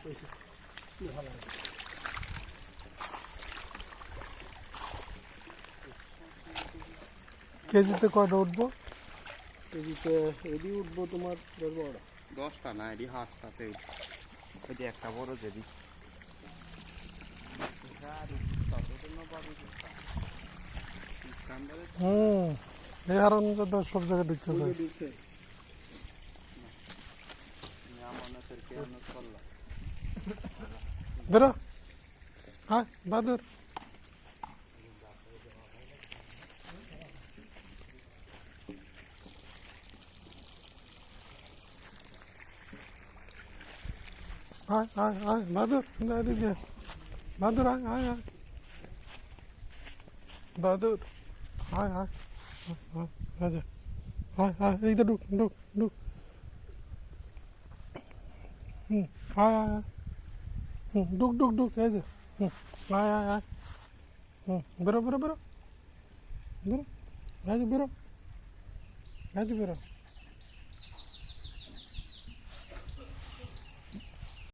ভালো কেজিতে কয়টা উঠবো? কেজিতে এদি উঠবো তোমার 10-12টা। 10টা না, এটি হাঁসটাতে ওই যে একটা বড় যদি এই হারানো তো সব জায়গায় ঢুকতেছে। ঢুকছে বেরো, হ্যাঁ বাদুর। আয় আয় আয় বাদুর, এদিকে বাদুর, আয় আয় আয় বাদুর, আয় আয় আয় আয় আয় এইটা ঢুক ঢুক ঢুক। আয় আয় আয় ঢুক ঢুক ঢুক, এই যে আয় আয় আয় বেরো বেরো বেরো বেরো, এই যে বেরো, এই যে বেরো।